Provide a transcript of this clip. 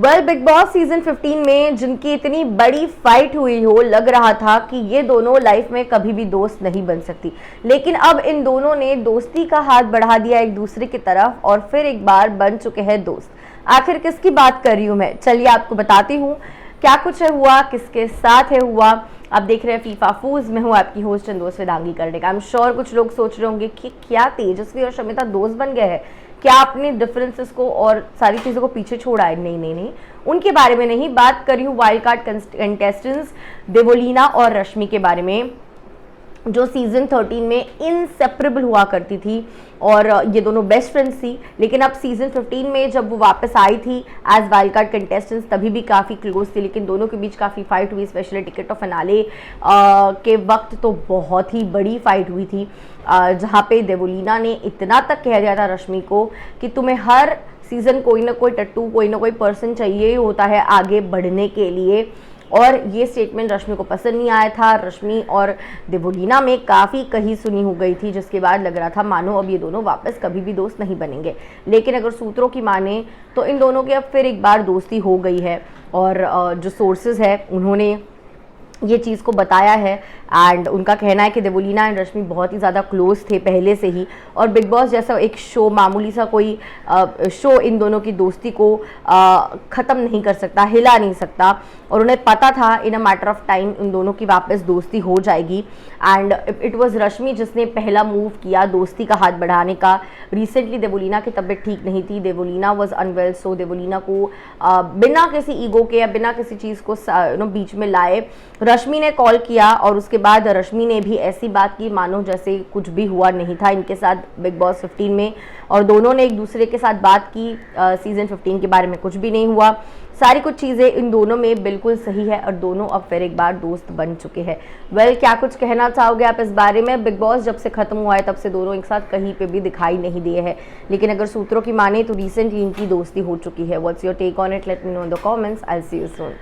Well, big boss season 15 में जिनकी इतनी बड़ी फाइट हुई हो, लग रहा था कि ये दोनों लाइफ में कभी भी दोस्त नहीं बन सकती, लेकिन अब इन दोनों ने दोस्ती का हाथ बढ़ा दिया एक दूसरे की तरफ और फिर एक बार बन चुके हैं दोस्त। आखिर किसकी बात कर रही हूं मैं, चलिए आपको बताती हूँ क्या कुछ है हुआ, किसके साथ है हुआ। आप देख रहे हैं फीफा फूज, मैं हूँ आपकी होस्ट चंदोस वेदांगी करने का। आई एम श्योर कुछ लोग सोच रहे होंगे कि क्या तेजस्वी और शमिता दोस्त बन गए हैं, क्या आपने डिफरेंसेस को और सारी चीज़ों को पीछे छोड़ा है। नहीं नहीं नहीं, उनके बारे में नहीं, बात कर रही हूँ वाइल्ड कार्ड कंटेस्टेंट्स देवोलीना और रश्मि के बारे में, जो सीजन 13 में इनसेपरेबल हुआ करती थी और ये दोनों बेस्ट फ्रेंड्स थी। लेकिन अब सीजन 15 में जब वो वापस आई थी एज वाइल्ड कार्ड कंटेस्टेंट्स, तभी भी काफ़ी क्लोज थी, लेकिन दोनों के बीच काफ़ी फाइट हुई, स्पेशली टिकट ऑफ फिनाले के वक्त तो बहुत ही बड़ी फाइट हुई थी, जहाँ पे देवोलीना ने इतना तक कह दिया था रश्मि को कि तुम्हें हर सीजन कोई ना कोई टट्टू, कोई ना कोई पर्सन चाहिए होता है आगे बढ़ने के लिए। और ये स्टेटमेंट रश्मि को पसंद नहीं आया था। रश्मि और देवोलीना में काफ़ी कही सुनी हो गई थी, जिसके बाद लग रहा था मानो अब ये दोनों वापस कभी भी दोस्त नहीं बनेंगे। लेकिन अगर सूत्रों की माने तो इन दोनों की अब फिर एक बार दोस्ती हो गई है और जो सोर्सेज है उन्होंने ये चीज़ को बताया है एंड उनका कहना है कि देवोलीना एंड रश्मि बहुत ही ज़्यादा क्लोज थे पहले से ही, और बिग बॉस जैसा एक शो, मामूली सा कोई शो इन दोनों की दोस्ती को ख़त्म नहीं कर सकता, हिला नहीं सकता। और उन्हें पता था in a matter of time इन दोनों की वापस दोस्ती हो जाएगी एंड इट वाज रश्मि जिसने पहला मूव किया दोस्ती का हाथ बढ़ाने का। रिसेंटली देवोलीना की तबीयत ठीक नहीं थी, देवोलीना वाज अनवेल, सो देवोलीना को बिना किसी ईगो के या बिना किसी चीज़ को बीच में लाए रश्मि ने कॉल किया और उसके बाद रश्मि ने भी ऐसी बात की मानो जैसे कुछ भी हुआ नहीं था इनके साथ बिग बॉस 15 में, और दोनों ने एक दूसरे के साथ बात की सीजन 15 के बारे में, कुछ भी नहीं हुआ। सारी कुछ चीज़ें इन दोनों में बिल्कुल सही है और दोनों अब फिर एक बार दोस्त बन चुके हैं। वेल, क्या कुछ कहना चाहोगे आप इस बारे में? बिग बॉस जब से खत्म हुआ है तब से दोनों एक साथ कहीं पे भी दिखाई नहीं दिए हैं, लेकिन अगर सूत्रों की माने तो रिसेंटली इनकी दोस्ती हो चुकी है। What's your take on it? Let me know in the comments. I will see you soon.